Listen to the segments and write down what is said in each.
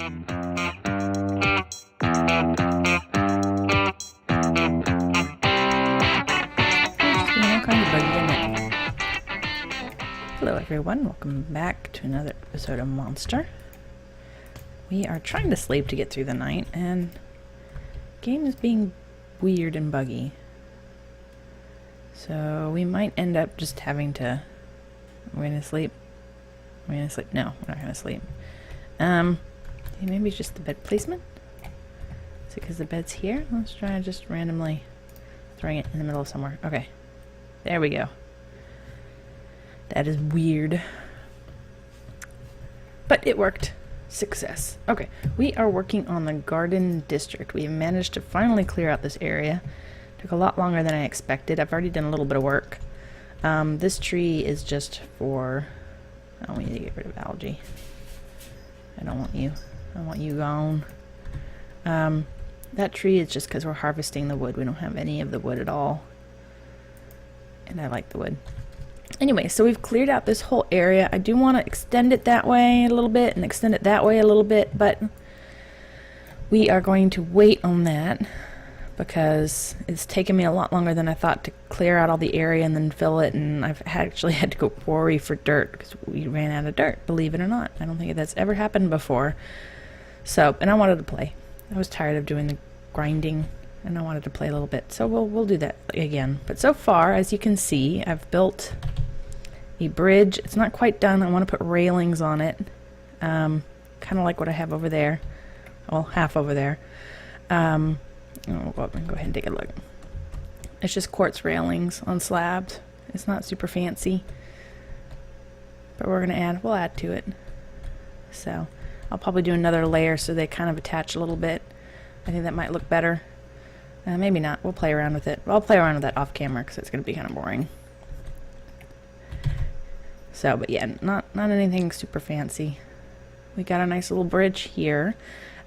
Hello everyone, welcome back to another episode of Monster. We are trying to sleep to get through the night, and the game is being weird and buggy. So we might end up just having to... We're gonna sleep? We're gonna sleep? No, we're not gonna sleep. Maybe it's just the bed placement? Is it because the bed's here? Let's try just randomly throwing it in the middle of somewhere. Okay. There we go. That is weird. But it worked. Success. Okay, we are working on the garden district. We managed to finally clear out this area. Took a lot longer than I expected. I've already done a little bit of work. This tree is just for... Oh, we need to get rid of algae. I don't want you. I want you gone. That tree is just because we're harvesting the wood. We don't have any of the wood at all. And I like the wood. Anyway, so we've cleared out this whole area. I do want to extend it that way a little bit and extend it that way a little bit, but we are going to wait on that because it's taken me a lot longer than I thought to clear out all the area and then fill it, and I've actually had to go quarry for dirt because we ran out of dirt, believe it or not. I don't think that's ever happened before. So, and I wanted to play. I was tired of doing the grinding and I wanted to play a little bit. So we'll do that again. But so far, as you can see, I've built a bridge. It's not quite done. I want to put railings on it. Kind of like what I have over there. Well, half over there. We'll go up and go ahead and take a look. It's just quartz railings on slabs. It's not super fancy. But we'll add to it. So I'll probably do another layer so they kind of attach a little bit. I think that might look better. Maybe not. We'll play around with it. I'll play around with that off camera because it's going to be kind of boring. So, but yeah, not anything super fancy. We got a nice little bridge here.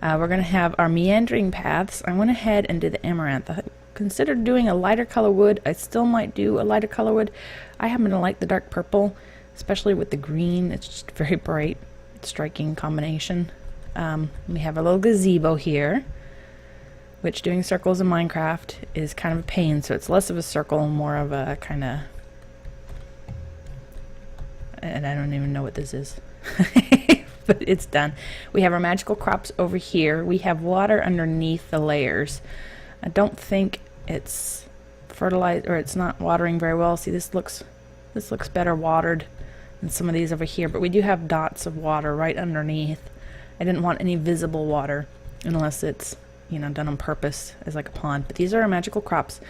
We're going to have our meandering paths. I went ahead and did the amaranth. I considered doing a lighter color wood. I still might do a lighter color wood. I happen to like the dark purple, especially with the green. It's just very bright, striking combination. We have a little gazebo here, which doing circles in Minecraft is kind of a pain, so it's less of a circle, more of a kind of... And I don't even know what this is. But it's done. We have our magical crops over here. We have water underneath the layers. I don't think it's fertilized, or it's not watering very well. See, this looks better watered than some of these over here, but we do have dots of water right underneath. I didn't want any visible water unless it's, you know, done on purpose as like a pond. But these are our magical crops.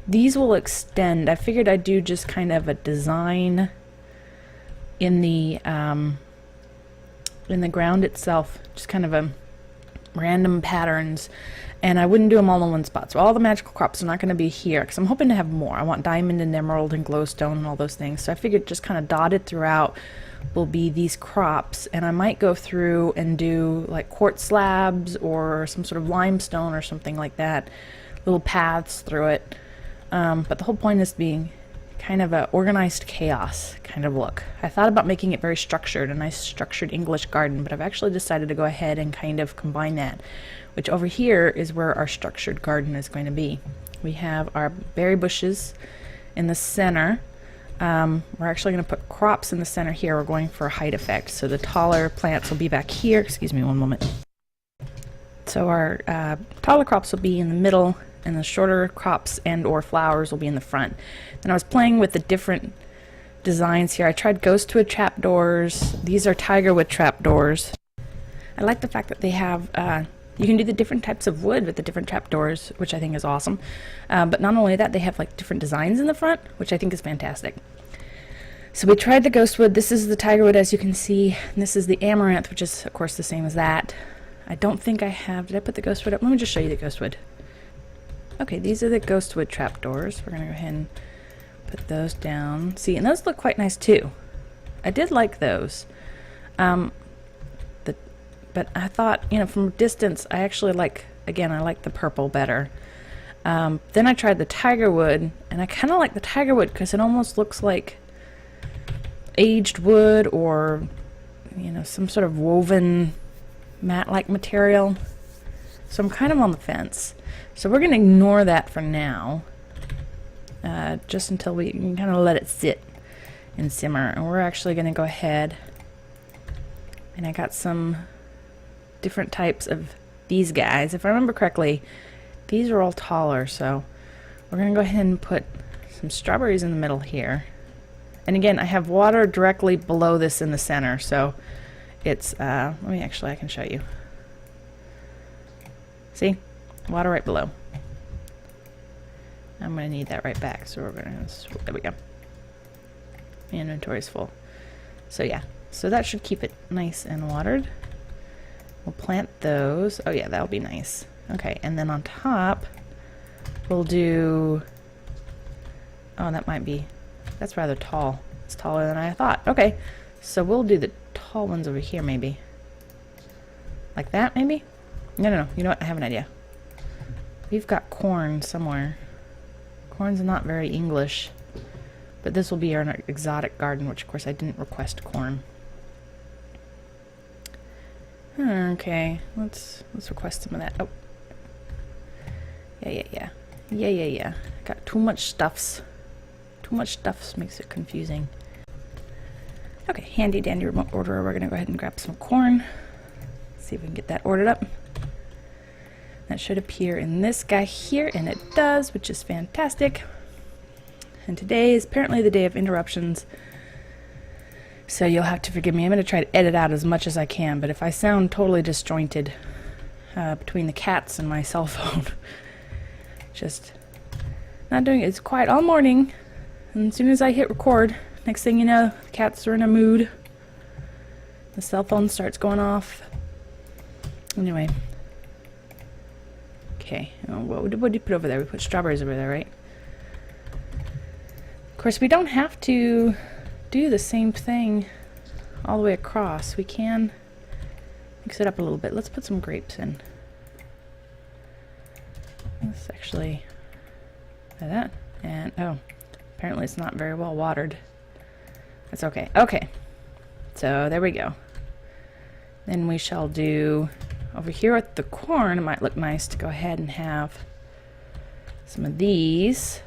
These will extend. I figured I'd do just kind of a design in the ground itself, just kind of a random patterns, and I wouldn't do them all in one spot. So all the magical crops are not going to be here because I'm hoping to have more. I want diamond and emerald and glowstone and all those things. So I figured just kind of dotted throughout will be these crops, and I might go through and do like quartz slabs or some sort of limestone or something like that, little paths through it. But the whole point is being kind of a organized chaos kind of look. I thought about making it very structured, a nice structured English garden, but I've actually decided to go ahead and kind of combine that, which over here is where our structured garden is going to be. We have our berry bushes in the center. We're actually going to put crops in the center here. We're going for a height effect, so the taller plants will be back here. Excuse me one moment. So our taller crops will be in the middle, and the shorter crops and or flowers will be in the front. And I was playing with the different designs here. I tried ghostwood trapdoors. These are tigerwood trapdoors. I like the fact that they have, you can do the different types of wood with the different trapdoors, which I think is awesome. But not only that, they have like different designs in the front, which I think is fantastic. So we tried the ghostwood. This is the tigerwood, as you can see. And this is the amaranth, which is of course the same as that. I don't think I have, did I put the ghostwood up? Let me just show you the ghostwood. Okay, these are the ghostwood trapdoors. We're going to go ahead and put those down. See, and those look quite nice too. I did like those. But I thought, you know, from a distance, I actually like, again, I like the purple better. Then I tried the tigerwood, and I kind of like the tigerwood because it almost looks like aged wood or, you know, some sort of woven mat-like material. So I'm kind of on the fence. So we're going to ignore that for now. Just until we can kind of let it sit and simmer. And we're actually going to go ahead. And I got some different types of these guys. If I remember correctly, these are all taller. So we're going to go ahead and put some strawberries in the middle here. And again, I have water directly below this in the center. So it's, I can show you. See? Water right below. I'm going to need that right back. So we're going to, there we go. My inventory's full. So yeah. So that should keep it nice and watered. We'll plant those. Oh yeah, that'll be nice. Okay, and then on top, we'll do, oh, that might be, that's rather tall. It's taller than I thought. Okay, so we'll do the tall ones over here maybe. Like that maybe? No. You know what? I have an idea. We've got corn somewhere. Corn's not very English. But this will be our exotic garden, which of course I didn't request corn. Okay, let's request some of that. Oh. Yeah. Got too much stuffs. Too much stuffs makes it confusing. Okay, handy dandy remote orderer. We're gonna go ahead and grab some corn. See if we can get that ordered up. That should appear in this guy here, and it does, which is fantastic. And today is apparently the day of interruptions, so you'll have to forgive me. I'm going to try to edit out as much as I can, but if I sound totally disjointed between the cats and my cell phone, just not doing it. It's quiet all morning, and as soon as I hit record, next thing you know, the cats are in a mood. The cell phone starts going off. Anyway. Okay, what did you put over there? We put strawberries over there, right? Of course, we don't have to do the same thing all the way across. We can mix it up a little bit. Let's put some grapes in. Let's actually do that. And, oh, apparently it's not very well watered. That's okay. Okay, so there we go. Then we shall do... Over here with the corn, it might look nice to go ahead and have some of these.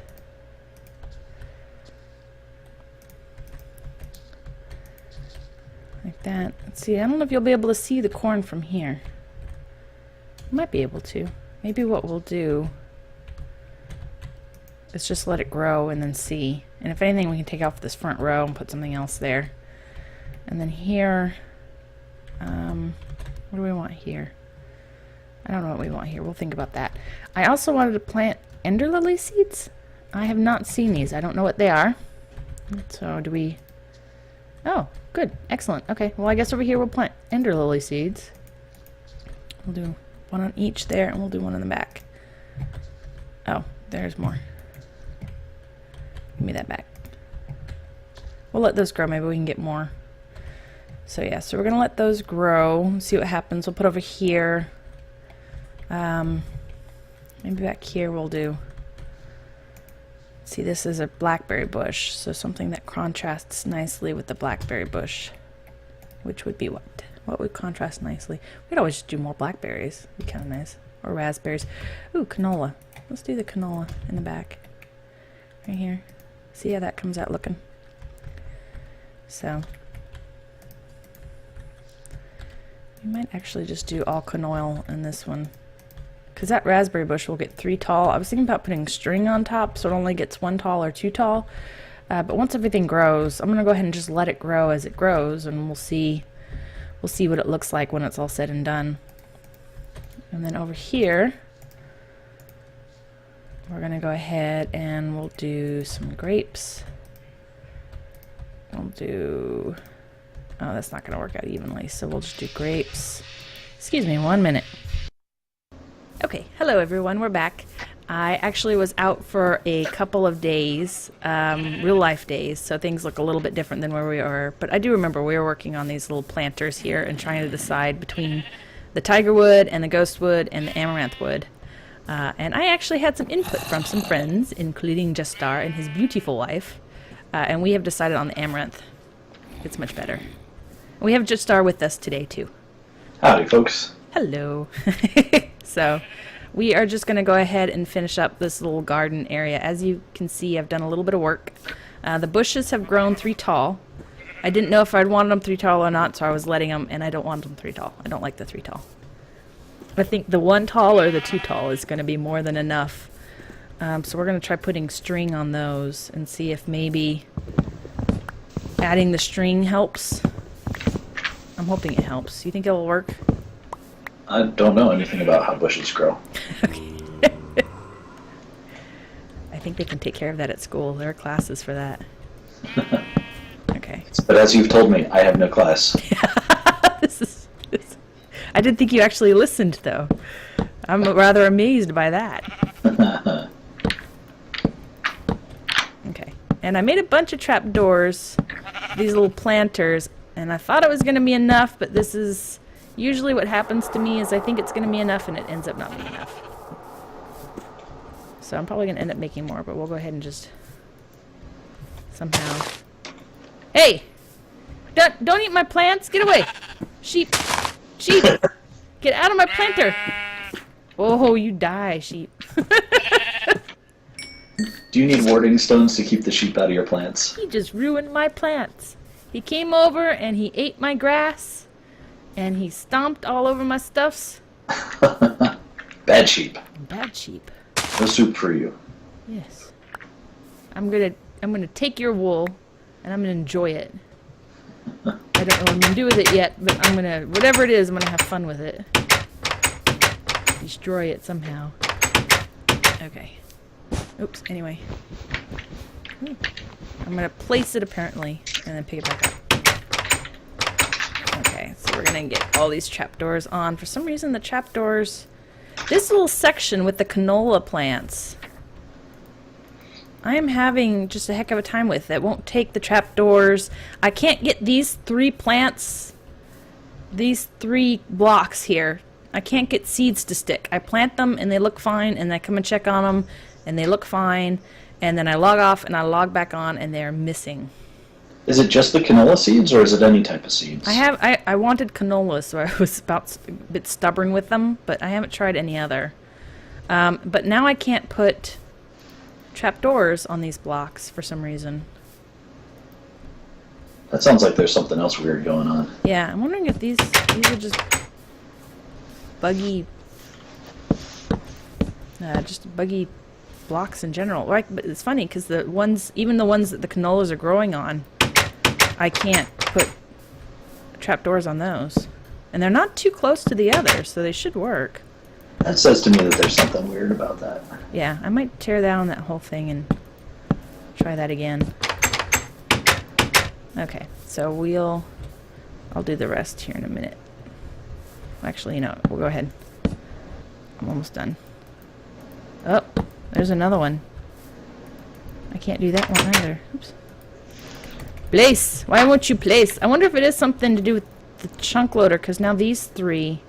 Like that. Let's see, I don't know if you'll be able to see the corn from here. You might be able to. Maybe what we'll do is just let it grow and then see. And if anything, we can take off this front row and put something else there. And then here, what do we want here? I don't know what we want here. We'll think about that. I also wanted to plant ender lily seeds. I have not seen these. I don't know what they are. So do we... Oh, good. Excellent. Okay, well I guess over here we'll plant ender lily seeds. We'll do one on each there, and we'll do one in the back. Oh, there's more. Give me that back. We'll let those grow. Maybe we can get more. So yeah, so we're going to let those grow. See what happens. We'll put over here... maybe back here we'll do, see, this is a blackberry bush, so something that contrasts nicely with the blackberry bush, which would be what would contrast nicely? We'd always just do more blackberries. It'd be kind of nice. Or raspberries. Ooh, canola. Let's do the canola in the back right here. See how that comes out looking. So we might actually just do all canola in this one, because that raspberry bush will get 3 tall. I was thinking about putting string on top so it only gets 1 tall or 2 tall. But once everything grows, I'm going to go ahead and just let it grow as it grows, and we'll see what it looks like when it's all said and done. And then over here, we're going to go ahead and we'll do some grapes. We'll do... Oh, that's not going to work out evenly, so we'll just do grapes. Excuse me, 1 minute. Okay, hello everyone, we're back. I actually was out for a couple of days, real life days, so things look a little bit different than where we are. But I do remember we were working on these little planters here and trying to decide between the tiger wood and the ghost wood and the amaranth wood. And I actually had some input from some friends, including Justar and his beautiful wife, and we have decided on the amaranth. It's much better. And we have Justar with us today too. Howdy, folks. Hello. So, we are just going to go ahead and finish up this little garden area. As you can see, I've done a little bit of work. The bushes have grown 3 tall. I didn't know if I'd wanted them 3 tall or not, so I was letting them, and I don't want them 3 tall. I don't like the 3 tall. I think the 1 tall or the 2 tall is going to be more than enough. So we're going to try putting string on those and see if maybe adding the string helps. I'm hoping it helps. You think it'll work? I don't know anything about how bushes grow. Okay. I think they can take care of that at school. There are classes for that. Okay. But as you've told me, I have no class. this. I didn't think you actually listened, though. I'm rather amazed by that. Okay. And I made a bunch of trapdoors, these little planters, and I thought it was going to be enough, but this is usually what happens to me is I think it's going to be enough, and it ends up not being enough. So I'm probably going to end up making more, but we'll go ahead and just somehow... Hey! Don't eat my plants! Get away! Sheep! Sheep! Get out of my planter! Oh, you die, sheep. Do you need warding stones to keep the sheep out of your plants? He just ruined my plants. He came over and he ate my grass and he stomped all over my stuffs. Bad sheep. Bad sheep. No soup for you. Yes. I'm gonna take your wool and I'm gonna enjoy it. I don't know what I'm gonna do with it yet, but I'm gonna, whatever it is, I'm gonna have fun with it. Destroy it somehow. Okay. Oops, anyway. I'm gonna place it apparently, and then pick it back up. Okay, so we're gonna get all these trapdoors on. For some reason the trapdoors, this little section with the canola plants, I am having just a heck of a time with. It won't take the trapdoors. I can't get these 3 plants, these 3 blocks here. I can't get seeds to stick. I plant them and they look fine, and I come and check on them and they look fine, and then I log off and I log back on and they're missing. Is it just the canola seeds, or is it any type of seeds? I wanted canola, so I was a bit stubborn with them, but I haven't tried any other. But now I can't put trapdoors on these blocks for some reason. That sounds like there's something else weird going on. Yeah, I'm wondering if these are just buggy blocks in general. Right, but it's funny because even the ones that the canolas are growing on, I can't put trapdoors on those. And they're not too close to the others, so they should work. That says to me that there's something weird about that. Yeah, I might tear down that whole thing and try that again. Okay, so I'll do the rest here in a minute. Actually, you know, we'll go ahead. I'm almost done. Oh, there's another one. I can't do that one either. Oops. Place! Why won't you place? I wonder if it is something to do with the chunk loader, because now these 3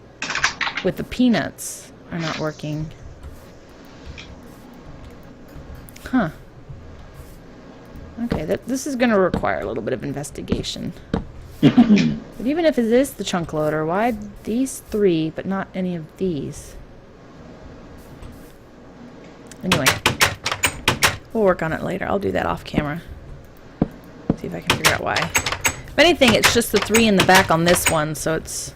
with the peanuts are not working. Huh. Okay, this is going to require a little bit of investigation. But even if it is the chunk loader, why these 3 but not any of these? Anyway, we'll work on it later. I'll do that off camera. See if I can figure out why. If anything, it's just the 3 in the back on this one, so it's...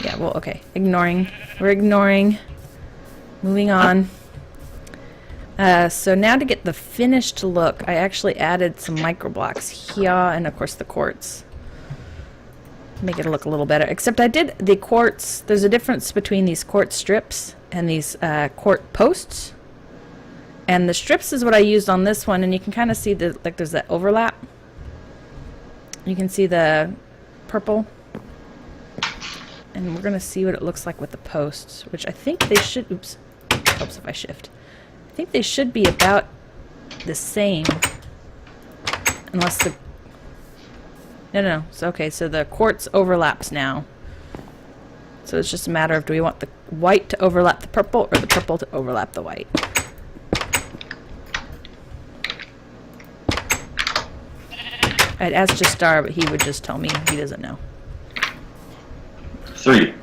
Yeah, well, okay. Ignoring. We're ignoring. Moving on. So now to get the finished look, I actually added some micro blocks here, and of course the quartz. Make it look a little better. Except I did the quartz. There's a difference between these quartz strips and these quartz posts. And the strips is what I used on this one, and you can kind of see there's that overlap. You can see the purple. And we're going to see what it looks like with the posts, which I think they should, oops, helps if I shift. I think they should be about the same, unless the, no, so okay, so the quartz overlaps now. So it's just a matter of, do we want the white to overlap the purple, or the purple to overlap the white? I'd ask Jastar, but he would just tell me he doesn't know. 3.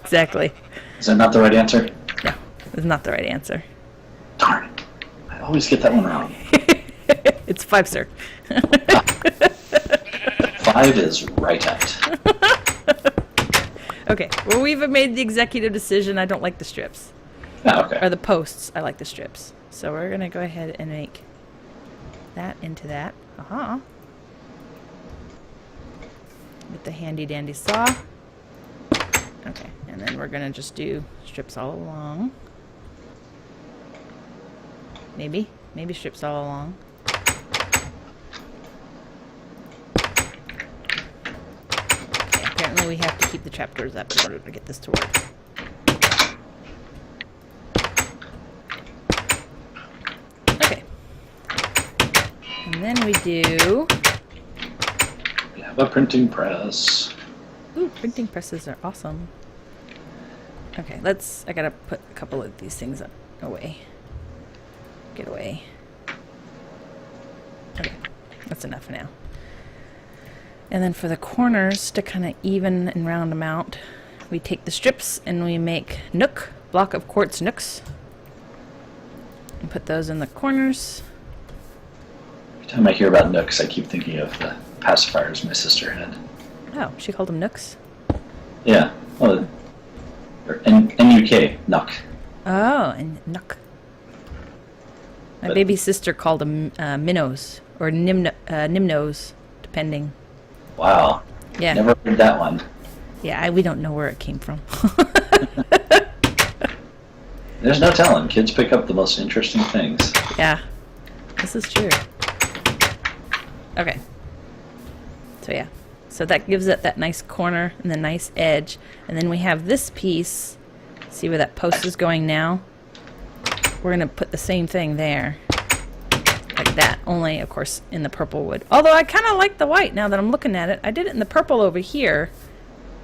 Exactly. Is that not the right answer? No, it's not the right answer. Darn it. I always get that one wrong. It's 5, sir. 5 is right out. Okay, well, we've made the executive decision. I don't like the strips. Oh, okay. Or the posts. I like the strips. So we're going to go ahead and make that into that. Uh-huh. With the handy-dandy saw. Okay, and then we're going to just do strips all along. Maybe strips all along. Okay, apparently we have to keep the trapdoors up in order to get this to work. Okay. And then we do... We have a printing press. Ooh, printing presses are awesome. Okay, I gotta put a couple of these things away. Get away. Okay, that's enough now. And then for the corners, to kind of even and round them out, we take the strips and we make block of quartz nooks. And put those in the corners. Every time I hear about nooks, I keep thinking of the pacifiers my sister had. Oh, she called them nooks? Yeah. Oh, N-U-K, nook. Oh, and nook. My baby sister called them minnows, or nimnos, depending. Wow. Yeah. Never heard that one. Yeah, we don't know where it came from. There's no telling. Kids pick up the most interesting things. Yeah, this is true. Okay. So yeah. So that gives it that nice corner and the nice edge. And then we have this piece. See where that post is going now? We're going to put the same thing there. Like that. Only, of course, in the purple wood. Although I kind of like the white now that I'm looking at it. I did it in the purple over here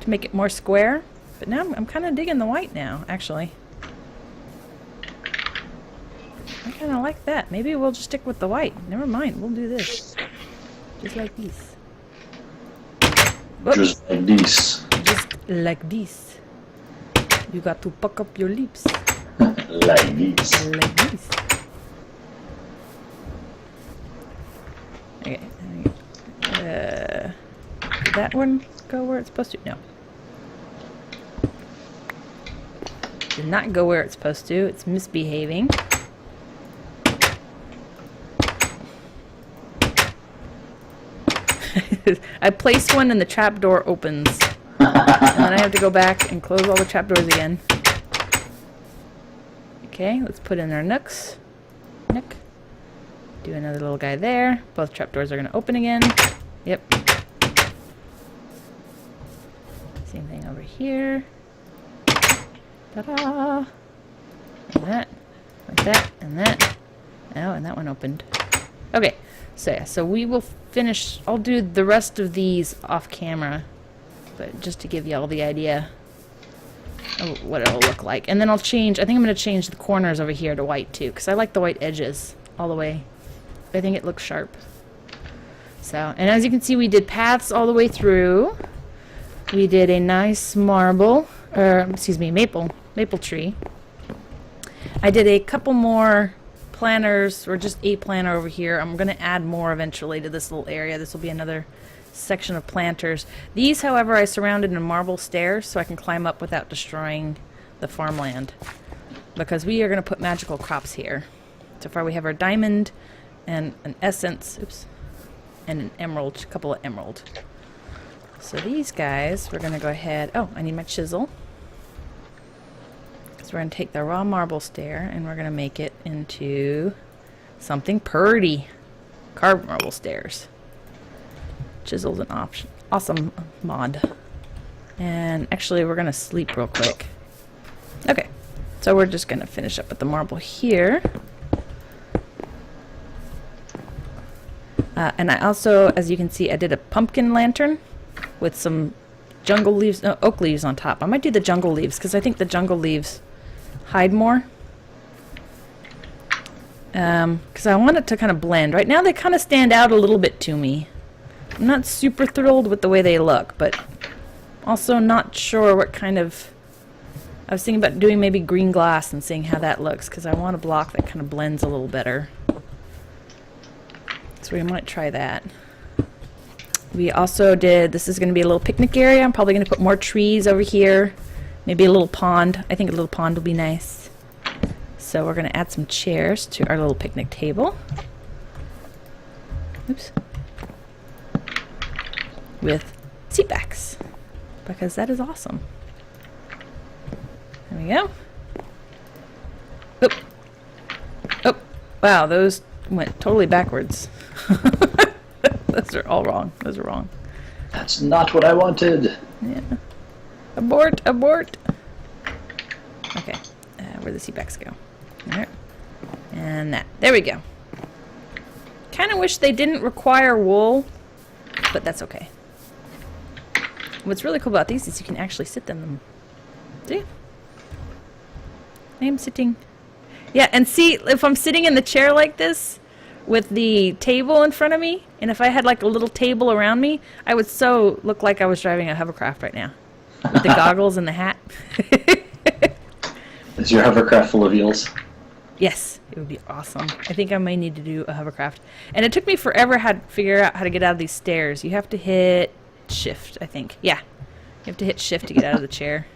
to make it more square. But now I'm kind of digging the white now, actually. I kind of like that. Maybe we'll just stick with the white. Never mind. We'll do this. Just like this. Whoops. Just like this. Just like this. You got to puck up your lips. Like this. Like this. Okay. Did that one go where it's supposed to? No. Did not go where it's supposed to. It's misbehaving. I place one and the trapdoor opens. And then I have to go back and close all the trapdoors again. Okay, let's put in our nooks. Nook. Do another little guy there. Both trapdoors are going to open again. Yep. Same thing over here. Ta-da! And that. Like that. And that. Oh, and that one opened. Okay. So yeah, so we will finish. I'll do the rest of these off camera. But just to give you all the idea of what it'll look like. And then I'll change. I think I'm going to change the corners over here to white too. Because I like the white edges all the way. I think it looks sharp. So, and as you can see, we did paths all the way through. We did a nice maple tree. I did a couple more planters, or just a planter over here. I'm going to add more eventually to this little area. This will be another section of planters. These, however, I surrounded in marble stairs so I can climb up without destroying the farmland. Because we are going to put magical crops here. So far we have our diamond and an essence, oops, and an emerald, a couple of emerald. So these guys, we're going to go ahead, oh, I need my chisel. So we're going to take the raw marble stair and we're going to make it into something purty. Carved marble stairs. Chisel's an option. Awesome mod. And actually we're going to sleep real quick. Okay, so we're just going to finish up with the marble here. And I also, as you can see, I did a pumpkin lantern with some jungle leaves, oak leaves on top. I might do the jungle leaves because I think the jungle leaves hide more. Because I want it to kind of blend. Right now they kind of stand out a little bit to me. I'm not super thrilled with the way they look, but Also not sure what kind of... I was thinking about doing maybe green glass and seeing how that looks, because I want a block that kind of blends a little better. So we might try that. We also did, this is going to be a little picnic area. I'm probably going to put more trees over here. Maybe a little pond. I think a little pond will be nice. So we're going to add some chairs to our little picnic table. Oops. With seat backs, because that is awesome. There we go. Oop. Oh, wow, those went totally backwards. Those are all wrong. Those are wrong. That's not what I wanted. Yeah. Abort, abort. Okay, where the seat backs go. Alright. And that. There we go. Kind of wish they didn't require wool, but that's okay. What's really cool about these is you can actually sit in them. See? I am sitting. Yeah, and see, if I'm sitting in the chair like this, with the table in front of me, and if I had like a little table around me, I would so look like I was driving a hovercraft right now. With the goggles and the hat. Is your hovercraft full of eels? Yes, it would be awesome. I think I may need to do a hovercraft. And it took me forever to figure out how to get out of these stairs. You have to hit shift, I think. Yeah, you have to hit shift to get out of the chair.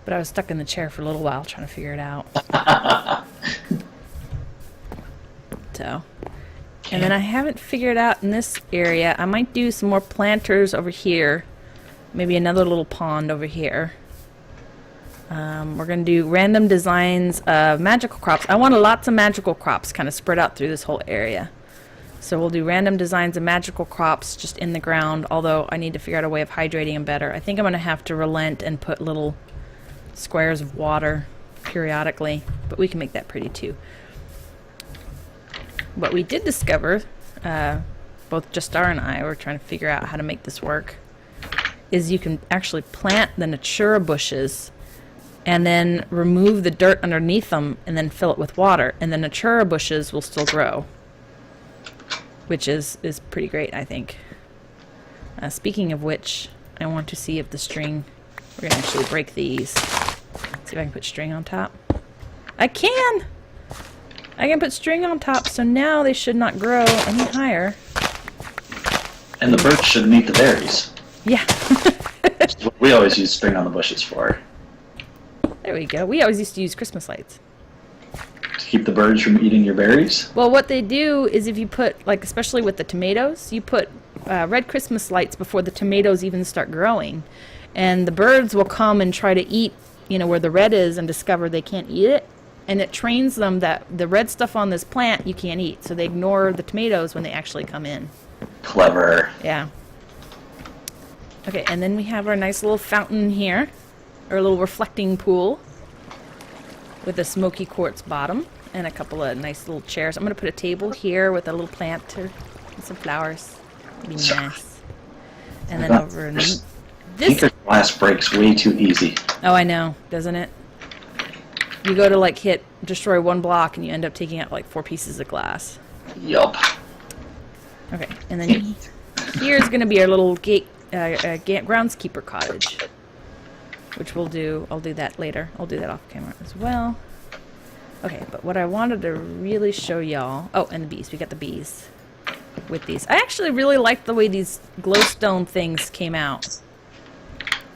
But I was stuck in the chair for a little while trying to figure it out. So, and then I haven't figured out in this area. I might do some more planters over here. Maybe another little pond over here. We're going to do random designs of magical crops. I want lots of magical crops kind of spread out through this whole area. So we'll do random designs of magical crops just in the ground, although I need to figure out a way of hydrating them better. I think I'm going to have to relent and put little squares of water periodically, but we can make that pretty too. What we did discover, both Justar and I were trying to figure out how to make this work, is you can actually plant the Natura bushes and then remove the dirt underneath them and then fill it with water, and the Natura bushes will still grow, which is pretty great, I think. Speaking of which, I want to see if the string, we're going to actually break these. See if I can put string on top. I can! I can put string on top, so now they should not grow any higher. And the birds shouldn't eat the berries. Yeah. That's what we always use string on the bushes for. There we go. We always used to use Christmas lights. To keep the birds from eating your berries? Well, what they do is if you put, like, especially with the tomatoes, you put red Christmas lights before the tomatoes even start growing. And the birds will come and try to eat, you know, where the red is and discover they can't eat it. And it trains them that the red stuff on this plant you can't eat. So they ignore the tomatoes when they actually come in. Clever. Yeah. Okay, and then we have our nice little fountain here. Or a little reflecting pool. With a smoky quartz bottom. And a couple of nice little chairs. I'm going to put a table here with a little planter and some flowers. It'll be nice. And then over in this... Tinker's glass breaks way too easy. Oh, I know, doesn't it? You go to destroy one block and you end up taking out like 4 pieces of glass. Yup. Okay, and then here's going to be our little groundskeeper cottage. Which we'll do, I'll do that later. I'll do that off camera as well. Okay, but what I wanted to really show y'all... Oh, and the bees. We got the bees with these. I actually really like the way these glowstone things came out.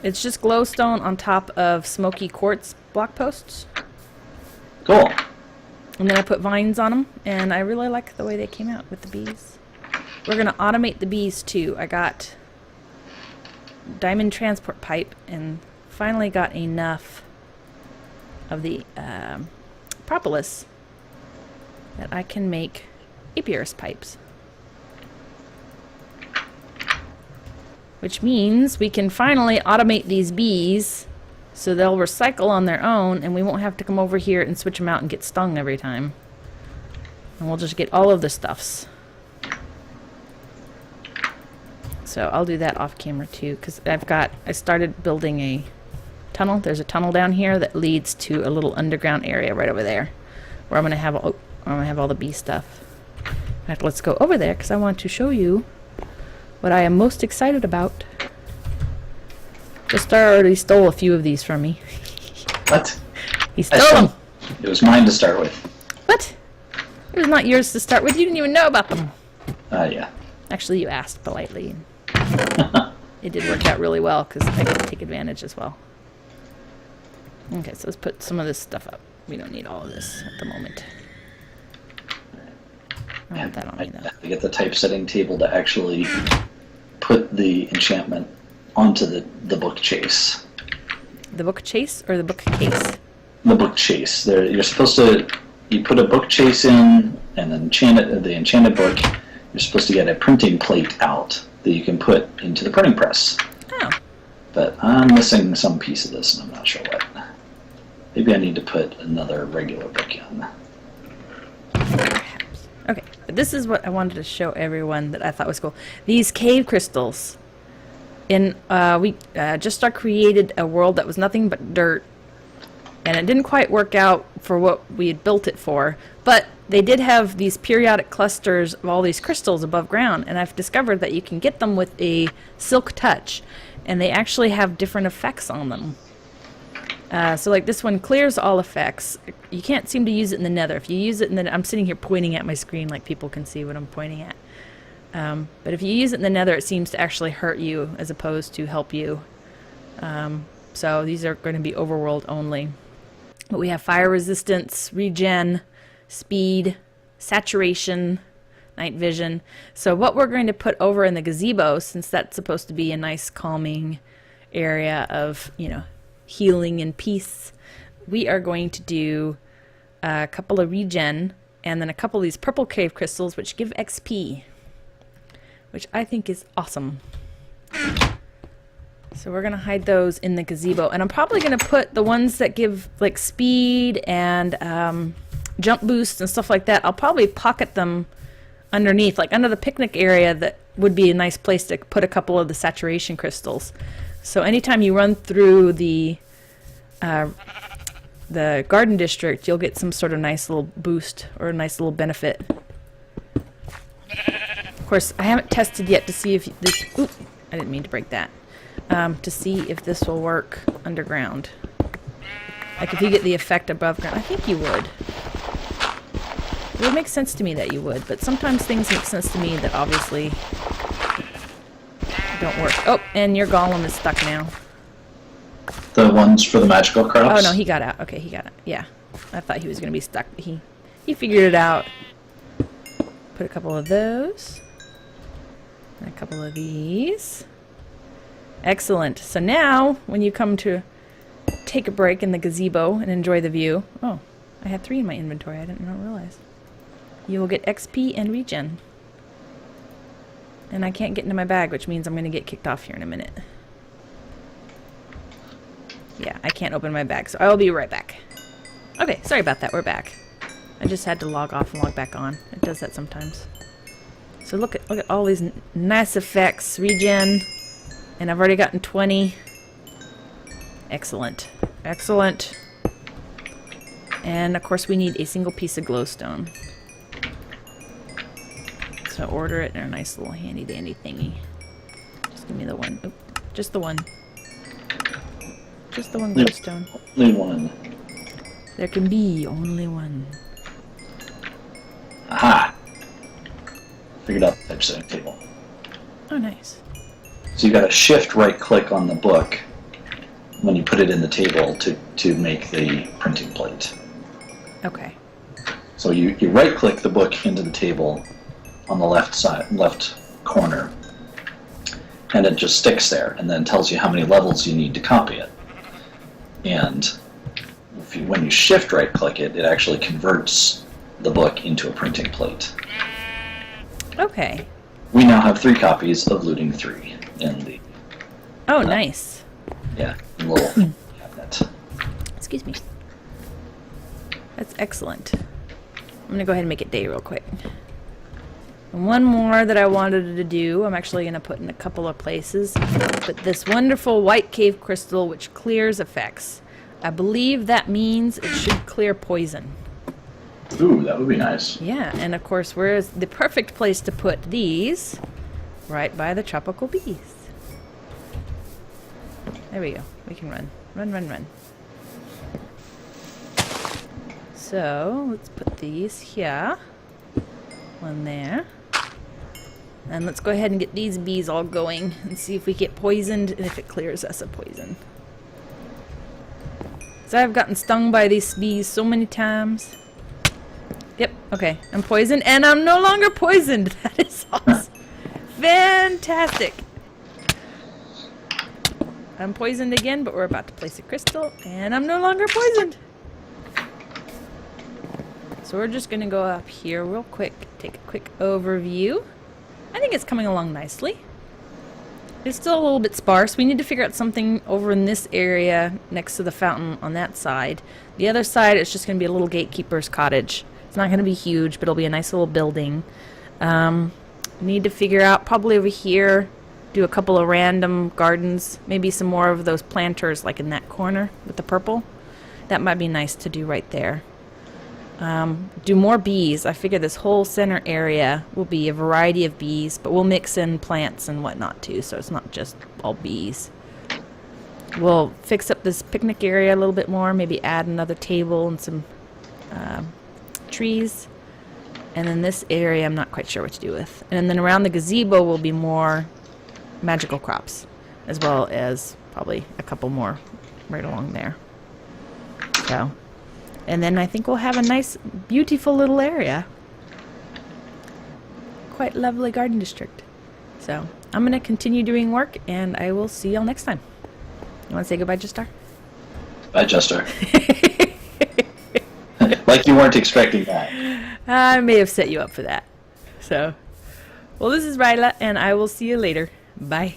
It's just glowstone on top of smoky quartz block posts. Cool. And then I put vines on them, and I really like the way they came out with the bees. We're going to automate the bees, too. I got diamond transport pipe, and finally got enough of the propolis that I can make apiarist pipes. Which means we can finally automate these bees so they'll recycle on their own and we won't have to come over here and switch them out and get stung every time. And we'll just get all of the stuffs. So I'll do that off camera too, because I started building a tunnel. There's a tunnel down here that leads to a little underground area right over there where I'm going to have all the bee stuff. In fact, let's go over there because I want to show you what I am most excited about. Just already stole a few of these from me. What? He stole them. It was mine to start with. What? It was not yours to start with. You didn't even know about them. Yeah. Actually, you asked politely. It did work out really well because I get to take advantage as well. Okay, so let's put some of this stuff up. We don't need all of this at the moment. I want that on me, though. have to get the typesetting table to actually put the enchantment onto the book chase. The book chase or the book case? The book chase. You're supposed to... You put a book chase in and then the enchanted book. You're supposed to get a printing plate out that you can put into the printing press. Oh. But I'm missing some piece of this, and I'm not sure what. Maybe I need to put another regular book in. Perhaps. Okay, but this is what I wanted to show everyone that I thought was cool. These cave crystals. We just created a world that was nothing but dirt. And it didn't quite work out for what we had built it for. But they did have these periodic clusters of all these crystals above ground. And I've discovered that you can get them with a silk touch. And they actually have different effects on them. So like this one clears all effects. You can't seem to use it in the nether. If you use it in the... I'm sitting here pointing at my screen like people can see what I'm pointing at. But if you use it in the nether, it seems to actually hurt you as opposed to help you. So these are going to be overworld only. But we have fire resistance, regen, speed, saturation, night vision. So what we're going to put over in the gazebo, since that's supposed to be a nice calming area of, healing and peace, we are going to do a couple of regen and then a couple of these purple cave crystals which give XP, which I think is awesome. So we're going to hide those in the gazebo. And I'm probably going to put the ones that give like speed and jump boosts and stuff like that. I'll probably pocket them underneath, like under the picnic area. That would be a nice place to put a couple of the saturation crystals. So anytime you run through the garden district, you'll get some sort of nice little boost or a nice little benefit. Of course, I haven't tested yet to see if this... Oop, I didn't mean to break that. To see if this will work underground. Like if you get the effect above ground. I think you would. It would make sense to me that you would, but sometimes things make sense to me that obviously don't work. Oh, and your golem is stuck now. The ones for the magical crops? Oh no, he got out. Okay, he got it. Yeah. I thought he was going to be stuck. He figured it out. Put a couple of those. And a couple of these. Excellent. So now, when you come to take a break in the gazebo and enjoy the view... Oh, I had 3 in my inventory. I didn't realize. You will get XP and regen. And I can't get into my bag, which means I'm going to get kicked off here in a minute. Yeah, I can't open my bag, so I will be right back. Okay, sorry about that. We're back. I just had to log off and log back on. It does that sometimes. So look at all these nice effects. Regen. And I've already gotten 20. Excellent. Excellent. And of course we need a single piece of glowstone. So order it in a nice little handy dandy thingy. Just give me the one. Oop, just the one. Just the one glowstone. Only one. There can be only one. Aha! Figured out the typesetting table. Oh, nice. So you got to shift right click on the book when you put it in the table to make the printing plate. Okay. So you right click the book into the table on the left corner, and it just sticks there and then tells you how many levels you need to copy it. And when you shift right click it, it actually converts the book into a printing plate. Okay. We now have 3 copies of Looting 3 in the... Oh, nice. Yeah, little cabinet. Excuse me. That's excellent. I'm going to go ahead and make it day real quick. And one more that I wanted to do, I'm actually going to put in a couple of places. But this wonderful white cave crystal which clears effects. I believe that means it should clear poison. Ooh, that would be nice. Yeah, and of course, where's the perfect place to put these? Right by the tropical bees. There we go. We can run. Run, run, run. So, let's put these here. One there. And let's go ahead and get these bees all going and see if we get poisoned and if it clears us of poison. So I've gotten stung by these bees so many times. Yep, okay. I'm poisoned and I'm no longer poisoned. That is awesome. Fantastic. I'm poisoned again, but we're about to place a crystal and I'm no longer poisoned. So we're just going to go up here real quick, take a quick overview. I think it's coming along nicely. It's still a little bit sparse. We need to figure out something over in this area next to the fountain on that side. The other side is just going to be a little gatekeeper's cottage. It's not going to be huge, but it'll be a nice little building. Need to figure out probably over here, do a couple of random gardens, maybe some more of those planters like in that corner with the purple. That might be nice to do right there. Do more bees. I figure this whole center area will be a variety of bees, but we'll mix in plants and whatnot too, so it's not just all bees. We'll fix up this picnic area a little bit more, maybe add another table and some trees. And then this area I'm not quite sure what to do with. And then around the gazebo will be more magical crops, as well as probably a couple more right along there. So, and then I think we'll have a nice, beautiful little area. Quite lovely garden district. So, I'm going to continue doing work, and I will see y'all next time. You want to say goodbye, Justar? Bye, Jester. Like you weren't expecting that. I may have set you up for that. So, well, this is Ryla, and I will see you later. Bye.